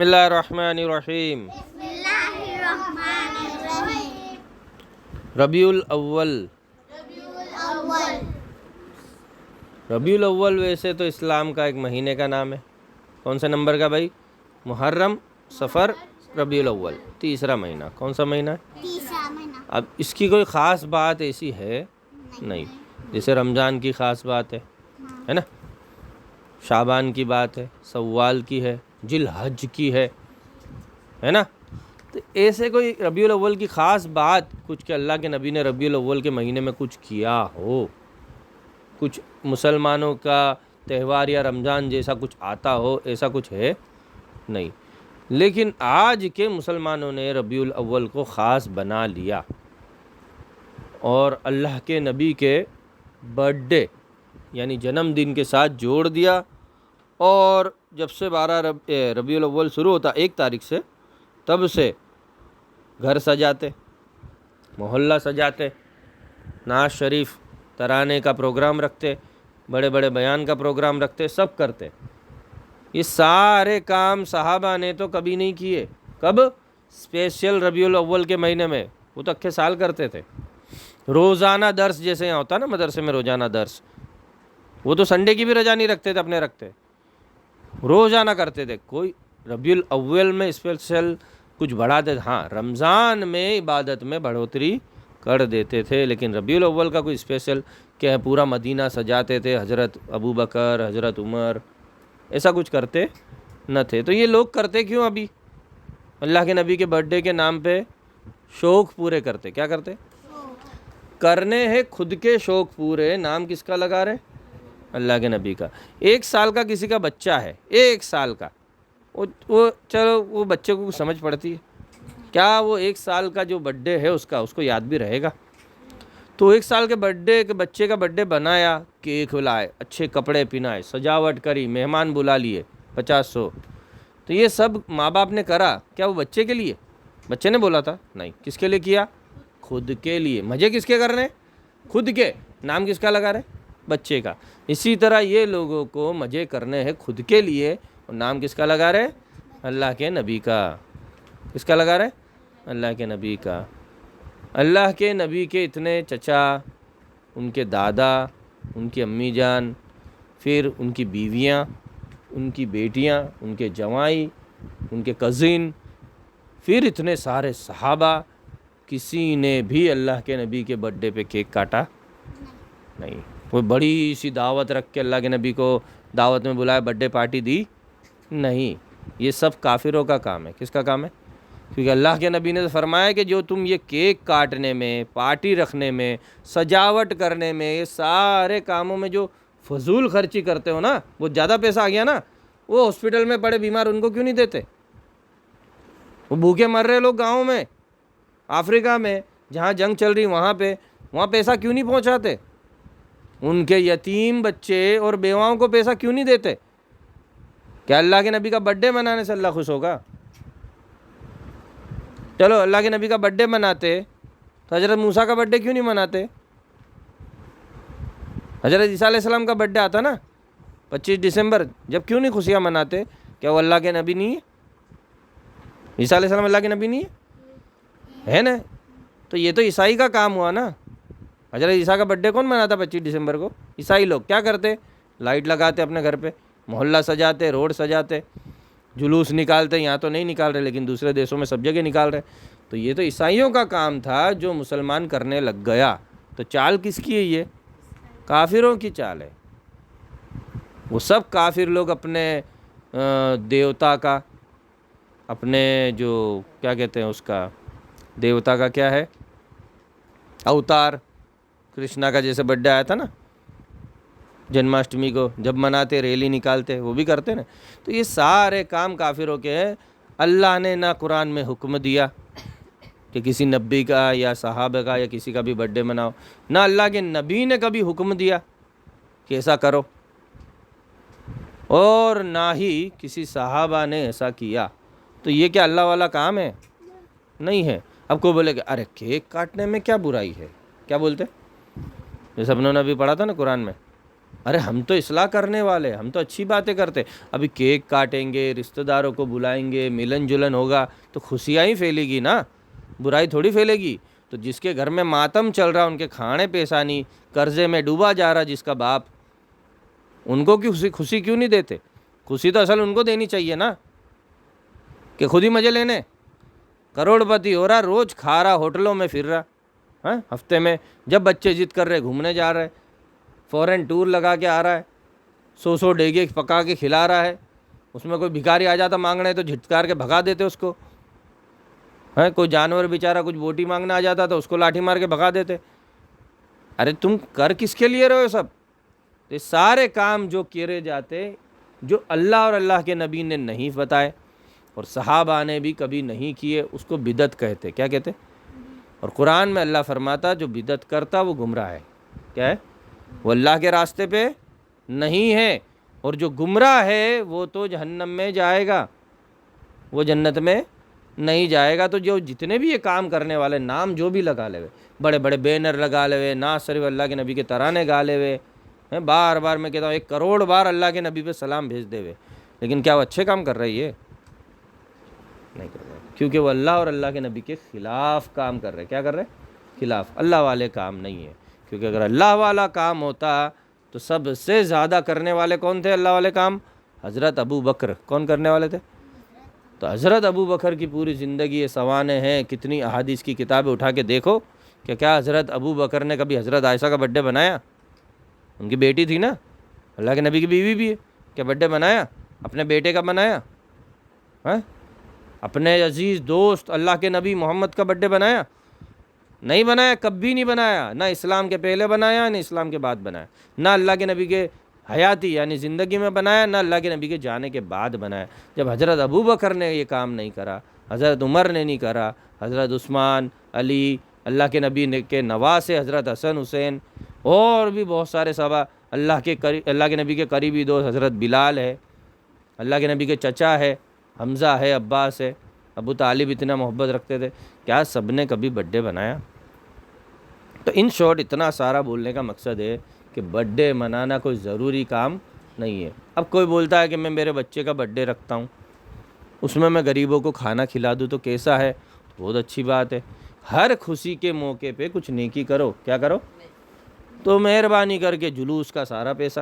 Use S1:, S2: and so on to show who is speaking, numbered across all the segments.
S1: بسم اللہ الرحمن الرحیم۔
S2: بسم اللہ الرحمن الرحیم۔
S1: ربیع الاول۔ ربیع الاول ویسے تو اسلام کا ایک مہینے کا نام ہے۔ کون سے نمبر کا بھائی؟ محرم، صفر، ربیع الاول، تیسرا مہینہ۔ کون سا مہینہ ہے؟
S2: تیسرا مہینہ۔
S1: اب اس کی کوئی خاص بات ایسی ہے نہیں، جیسے رمضان کی خاص بات ہے نا، شعبان کی بات ہے، سوال کی ہے، ذی الحج کی ہے نا۔ تو ایسے کوئی ربیع الاول کی خاص بات کچھ کہ اللہ کے نبی نے ربیع الاول کے مہینے میں کچھ کیا ہو، کچھ مسلمانوں کا تہوار یا رمضان جیسا کچھ آتا ہو، ایسا کچھ ہے نہیں۔ لیکن آج کے مسلمانوں نے ربیع الاول کو خاص بنا لیا اور اللہ کے نبی کے برتھ ڈے یعنی جنم دن کے ساتھ جوڑ دیا، اور جب سے 12 ربیع الاول شروع ہوتا 1 تاریخ سے، تب سے گھر سجاتے، محلہ سجاتے، نعت شریف ترانے کا پروگرام رکھتے، بڑے بڑے بیان کا پروگرام رکھتے، سب کرتے۔ یہ سارے کام صحابہ نے تو کبھی نہیں کیے۔ کب؟ اسپیشل ربیع الاول کے مہینے میں۔ وہ تو اکھے سال کرتے تھے۔ روزانہ درس جیسے یہاں ہوتا نا مدرسے میں روزانہ درس، وہ تو سنڈے کی بھی رجا نہیں رکھتے تھے، اپنے رکھتے، روزانہ کرتے تھے۔ کوئی ربیع الاول میں اسپیشل کچھ بڑھاتے تھے، ہاں رمضان میں عبادت میں بڑھوتری کر دیتے تھے، لیکن ربیع الاول کا کوئی اسپیشل کہ پورا مدینہ سجاتے تھے، حضرت ابو بکر، حضرت عمر، ایسا کچھ کرتے نہ تھے۔ تو یہ لوگ کرتے کیوں؟ ابھی اللہ کے نبی کے برتھ ڈے کے نام پہ شوق پورے کرتے۔ کیا کرتے؟ کرنے ہیں خود کے شوق پورے، نام کس کا لگا رہے؟ اللہ کے نبی کا۔ 1 سال کا کسی کا بچہ ہے، 1 سال کا، وہ چلو وہ بچے کو سمجھ پڑتی ہے کیا؟ وہ 1 سال کا جو برتھ ڈے ہے اس کو یاد بھی رہے گا؟ تو 1 سال کے برتھ ڈے کے بچے کا برتھ ڈے بنایا، کیک لائے، اچھے کپڑے پہنائے، سجاوٹ کری، مہمان بلا لیے 50-100۔ تو یہ سب ماں باپ نے کرا، کیا وہ بچے کے لیے؟ بچے نے بولا تھا؟ نہیں۔ کس کے لیے کیا؟ خود کے لیے۔ مزے کس کے کرنے؟ خود کے۔ نام کس کا لگا رہے؟ بچے کا۔ اسی طرح یہ لوگوں کو مزے کرنے ہیں خود کے لیے، اور نام کس کا لگا رہے؟ اللہ کے نبی کا۔ کس کا لگا رہے؟ اللہ کے نبی کا۔ اللہ کے نبی کے اتنے چچا، ان کے دادا، ان کی امی جان، پھر ان کی بیویاں، ان کی بیٹیاں، ان کے جوائی، ان کے کزن، پھر اتنے سارے صحابہ، کسی نے بھی اللہ کے نبی کے برتھ ڈے پہ کیک کاٹا نہیں۔ کوئی بڑی سی دعوت رکھ کے اللہ کے نبی کو دعوت میں بلایا، برتھ ڈے پارٹی دی نہیں۔ یہ سب کافروں کا کام ہے۔ کس کا کام ہے؟ کیونکہ اللہ کے نبی نے فرمایا کہ جو تم یہ کیک کاٹنے میں، پارٹی رکھنے میں، سجاوٹ کرنے میں، یہ سارے کاموں میں جو فضول خرچی کرتے ہو نا، وہ زیادہ پیسہ آ گیا نا، وہ ہاسپٹل میں پڑے بیمار ان کو کیوں نہیں دیتے؟ وہ بھوکے مر رہے لوگ گاؤں میں، افریقہ میں جہاں جنگ چل رہی وہاں پیسہ کیوں نہیں پہنچاتے؟ ان کے یتیم بچے اور بیواؤں کو پیسہ کیوں نہیں دیتے؟ کیا اللہ کے نبی کا برتھ ڈے منانے سے اللہ خوش ہوگا؟ چلو اللہ کے نبی کا برتھ ڈے مناتے تو حضرت موسیٰ کا برتھ ڈے کیوں نہیں مناتے؟ حضرت عیسیٰ علیہ السلام کا برتھ ڈے آتا نا 25 دسمبر، جب کیوں نہیں خوشیاں مناتے؟ کیا وہ اللہ کے نبی نہیں ہے؟ عیسیٰ علیہ السلام اللہ کے نبی نہیں ہے نا؟ تو یہ تو عیسائی کا کام ہوا نا۔ حضرت عیسیٰ کا برتھ ڈے کون مناتا 25 دسمبر کو؟ عیسائی لوگ۔ کیا کرتے؟ لائٹ لگاتے اپنے گھر پہ، محلہ سجاتے، روڈ سجاتے، جلوس نکالتے۔ یہاں تو نہیں نکال رہے، لیکن دوسرے دیشوں میں سب جگہ نکال رہے۔ تو یہ تو عیسائیوں کا کام تھا جو مسلمان کرنے لگ گیا۔ تو چال کس کی ہے؟ یہ کافروں کی چال ہے۔ وہ سب کافر لوگ اپنے دیوتا کا، اپنے جو کیا کہتے ہیں اس کا، دیوتا کا کیا ہے، اوتار، کرشنا کا جیسے برتھ ڈے آیا تھا نا جنماشٹمی کو، جب مناتے ریلی نکالتے، وہ بھی کرتے نا۔ تو یہ سارے کام کافروں کے ہیں۔ اللہ نے نہ قرآن میں حکم دیا کہ کسی نبی کا یا صحابہ کا یا کسی کا بھی برتھ ڈے مناؤ، نہ اللہ کے نبی نے کبھی حکم دیا کہ ایسا کرو، اور نہ ہی کسی صحابہ نے ایسا کیا۔ تو یہ کیا اللہ والا کام ہے؟ نہیں ہے۔ اب کوئی بولے کہ ارے کیک کاٹنے میں کیا برائی ہے؟ کیا بولتے؟ جیسے اپنوں نے ابھی پڑھا تھا نا قرآن میں، ارے ہم تو اصلاح کرنے والے، ہم تو اچھی باتیں کرتے. ابھی کیک کاٹیں گے، رشتہ داروں کو بلائیں گے، ملن جلن ہوگا تو خوشیاں ہی پھیلے گی نا، برائی تھوڑی پھیلے گی. تو جس کے گھر میں ماتم چل رہا، ان کے کھانے پیسہ نہیں، قرضے میں ڈوبا جا رہا جس کا باپ، ان کو خوشی کیوں نہیں دیتے؟ خوشی تو اصل ان کو دینی چاہیے نا، کہ خود ہی مزے لینے. کروڑ پتی ہو رہا، روز کھا رہا، ہوٹلوں میں پھر رہا، ہفتے میں جب بچے ضد کر رہے گھومنے جا رہے، فورن ٹور لگا کے آ رہا ہے، 100 ڈیگے پکا کے کھلا رہا ہے. اس میں کوئی بھکاری آ جاتا مانگنے تو جھٹکار کے بھگا دیتے اس کو. کوئی جانور بیچارہ کچھ بوٹی مانگنے آ جاتا تو اس کو لاٹھی مار کے بھگا دیتے. ارے تم کر کس کے لیے رہے ہو سب؟ یہ سارے کام جو کیے جاتے، جو اللہ اور اللہ کے نبی نے نہیں بتائے اور صحابہ نے بھی کبھی نہیں کیے، اس کو بدعت کہتے. کیا کہتے؟ اور قرآن میں اللہ فرماتا جو بدعت کرتا وہ گمراہ ہے. کیا ہے؟ وہ اللہ کے راستے پہ نہیں ہے، اور جو گمراہ ہے وہ تو جہنم میں جائے گا، وہ جنت میں نہیں جائے گا. تو جو جتنے بھی یہ کام کرنے والے، نام جو بھی لگا لے ہوئے، بڑے بڑے بینر لگا لے ہوئے، نعت شریف اللہ کے نبی کے ترانے گا لے ہوئے، بار بار میں کہتا ہوں 1 کروڑ بار اللہ کے نبی پہ سلام بھیج دے ہوئے، لیکن کیا وہ اچھے کام کر رہی ہے؟ نہیں کر رہے، کیونکہ وہ اللہ اور اللہ کے نبی کے خلاف کام کر رہے. کیا کر رہے؟ خلاف. اللہ والے کام نہیں ہے. کیونکہ اگر اللہ والا کام ہوتا تو سب سے زیادہ کرنے والے کون تھے اللہ والے کام؟ حضرت ابو بکر. کون کرنے والے تھے؟ تو حضرت ابو بکر کی پوری زندگی یہ سوانح ہیں. کتنی احادیث کی کتابیں اٹھا کے دیکھو کہ کیا حضرت ابو بکر نے کبھی حضرت عائشہ کا برتھ ڈے بنایا؟ ان کی بیٹی تھی نا، اللہ کے نبی کی بیوی بھی ہے. کیا برتھ ڈے بنایا؟ اپنے بیٹے کا بنایا؟ اپنے عزیز دوست اللہ کے نبی محمد کا برتھ ڈے بنایا؟ نہیں بنایا، کبھی نہیں بنایا. نہ اسلام کے پہلے بنایا، نہ اسلام کے بعد بنایا. نہ اللہ کے نبی کے حیاتی یعنی زندگی میں بنایا، نہ اللہ کے نبی کے جانے کے بعد بنایا. جب حضرت ابو بکر نے یہ کام نہیں کرا، حضرت عمر نے نہیں کرا، حضرت عثمان، علی، اللہ کے نبی کے نواسے حضرت حسن حسین اور بھی بہت سارے صحابہ، اللہ کے نبی کے قریبی دوست حضرت بلال ہے، اللہ کے نبی کے چچا ہے، حمزہ ہے، عباس ہے، ابو طالب اتنا محبت رکھتے تھے، کیا سب نے کبھی برتھ ڈے بنایا؟ تو ان شارٹ اتنا سارا بولنے کا مقصد ہے کہ برتھ ڈے منانا کوئی ضروری کام نہیں ہے. اب کوئی بولتا ہے کہ میں میرے بچے کا برتھ ڈے رکھتا ہوں، اس میں گریبوں کو کھانا کھلا دوں تو کیسا ہے؟ بہت اچھی بات ہے. ہر خوشی کے موقع پہ کچھ نیکی کرو. کیا کرو؟ تو مہربانی کر کے جلوس کا سارا پیسہ،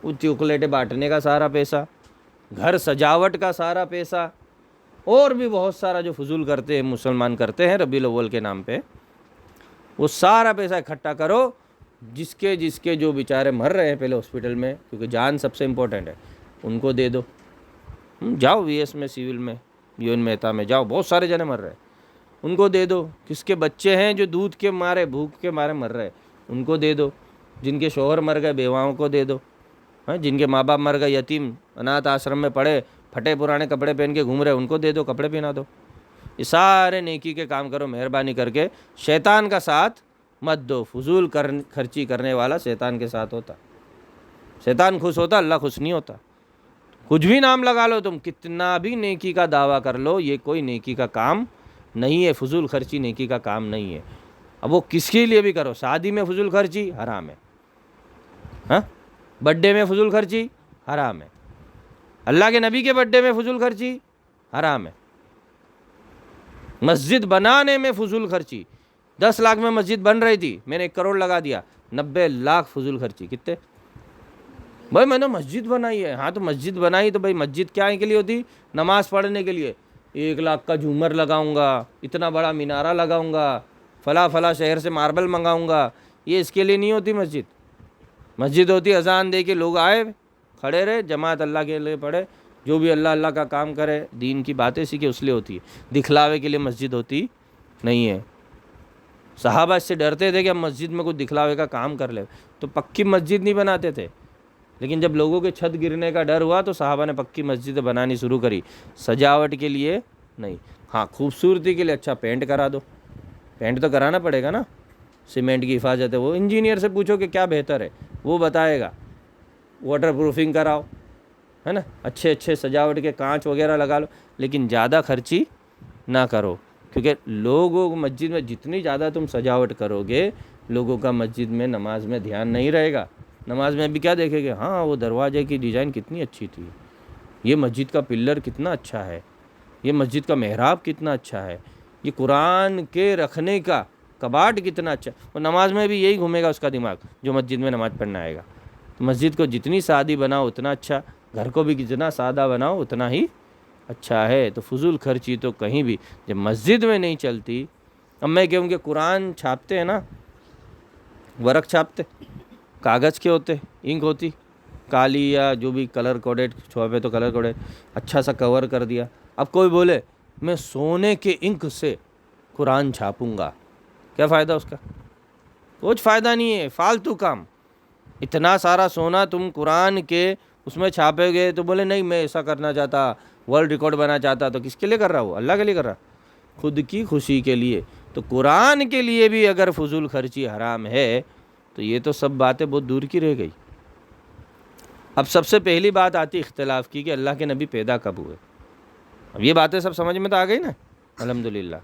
S1: وہ چاکلیٹیں بانٹنے کا سارا پیسہ، گھر سجاوٹ کا سارا پیسہ، اور بھی بہت سارا جو فضول کرتے ہیں مسلمان کرتے ہیں ربیع الاول کے نام پہ، وہ سارا پیسہ اکٹھا کرو. جس کے جو بیچارے مر رہے ہیں پہلے ہاسپٹل میں، کیونکہ جان سب سے امپورٹنٹ ہے، ان کو دے دو. جاؤ وی ایس میں، سیول میں، یون مہتا میں جاؤ، بہت سارے جنے مر رہے ہیں، ان کو دے دو. کس کے بچے ہیں جو دودھ کے مارے، بھوک کے مارے مر رہے، ان کو دے دو. جن کے شوہر مر گئے بیواؤں کو دے دو. جن کے ماں باپ مر گئے، یتیم اناتھ آشرم میں پڑے، پھٹے پرانے کپڑے پہن کے گھوم رہے، ان کو دے دو، کپڑے پہنا دو. یہ سارے نیکی کے کام کرو مہربانی کر کے. شیطان کا ساتھ مت دو. فضول خرچی کرنے والا شیطان کے ساتھ ہوتا. شیطان خوش ہوتا، اللہ خوش نہیں ہوتا. کچھ بھی نام لگا لو تم، کتنا بھی نیکی کا دعویٰ کر لو، یہ کوئی نیکی کا کام نہیں ہے. فضول خرچی نیکی کا کام نہیں ہے. اب وہ کس کے لیے بھی کرو. شادی میں فضول خرچی حرام ہے، برتھ ڈے میں فضول خرچی حرام ہے، اللہ کے نبی کے برتھ ڈے میں فضول خرچی حرام ہے، مسجد بنانے میں فضول خرچی. 10 لاکھ میں مسجد بن رہی تھی، میں نے 1 کروڑ لگا دیا، 90 لاکھ فضول خرچی. کتنے؟ بھائی میں نے مسجد بنائی ہے. ہاں تو مسجد بنائی تو بھائی مسجد کیا کے لیے ہوتی؟ نماز پڑھنے کے لیے. 1 لاکھ کا جھومر لگاؤں گا، اتنا بڑا مینارہ لگاؤں گا، فلاں شہر سے ماربل منگاؤں گا، یہ اس کے لیے نہیں ہوتی مسجد. مسجد ہوتی اذان دے کے لوگ آئے، کھڑے رہے، جماعت اللہ کے لیے پڑھے، جو بھی اللہ کا کام کرے، دین کی باتیں سیکھے، اس لیے ہوتی ہے. دکھلاوے کے لیے مسجد ہوتی نہیں ہے. صحابہ اس سے ڈرتے تھے کہ ہم مسجد میں کوئی دکھلاوے کا کام کر لے، تو پکی مسجد نہیں بناتے تھے. لیکن جب لوگوں کے چھت گرنے کا ڈر ہوا تو صحابہ نے پکی مسجد بنانی شروع کری. سجاوٹ کے لیے نہیں، ہاں خوبصورتی کے لیے اچھا پینٹ کرا دو. پینٹ تو کرانا پڑے گا نا، سیمنٹ کی حفاظت ہے. وہ انجینئر سے پوچھو کہ کیا بہتر ہے، وہ بتائے گا. واٹر پروفنگ کراؤ، ہے نا، اچھے سجاوٹ کے کانچ وغیرہ لگا لو، لیکن زیادہ خرچی نہ کرو. کیونکہ لوگوں کو مسجد میں جتنی زیادہ تم سجاوٹ کرو گے، لوگوں کا مسجد میں نماز میں دھیان نہیں رہے گا. نماز میں بھی کیا دیکھیں گے؟ ہاں وہ دروازے کی ڈیزائن کتنی اچھی تھی، یہ مسجد کا پلر کتنا اچھا ہے، یہ مسجد کا محراب کتنا اچھا ہے، یہ قرآن کے رکھنے کا کباٹ کتنا اچھا ہے۔ اور نماز میں بھی یہی گھومے گا اس کا دماغ جو مسجد میں نماز پڑھنا آئے گا۔ تو مسجد کو جتنی سادی بناؤ اتنا اچھا، گھر کو بھی جتنا سادہ بناؤ اتنا ہی اچھا ہے۔ تو فضول خرچی تو کہیں بھی جب مسجد میں نہیں چلتی۔ اب میں کہوں کہ قرآن چھاپتے ہیں نا، ورق چھاپتے، کاغذ کے ہوتے، انک ہوتی کالی یا جو بھی کلر کوڈیڈ، چھوپے تو کلر کوڈیڈ، اچھا سا کور کر دیا۔ اب کوئی بولے میں سونے کے انک سے قرآن چھاپوں گا، کیا فائدہ اس کا؟ کچھ فائدہ نہیں ہے، فالتو کام۔ اتنا سارا سونا تم قرآن کے اس میں چھاپے گے تو بولے نہیں میں ایسا کرنا چاہتا، ورلڈ ریکارڈ بنانا چاہتا، تو کس کے لیے کر رہا ہو؟ اللہ کے لیے کر رہا، خود کی خوشی کے لیے۔ تو قرآن کے لیے بھی اگر فضول خرچی حرام ہے تو یہ تو سب باتیں بہت دور کی رہ گئی۔ اب سب سے پہلی بات آتی اختلاف کی کہ اللہ کے نبی پیدا کب ہوئے۔ اب یہ باتیں سب سمجھ میں تو آ گئی نا، الحمدللہ۔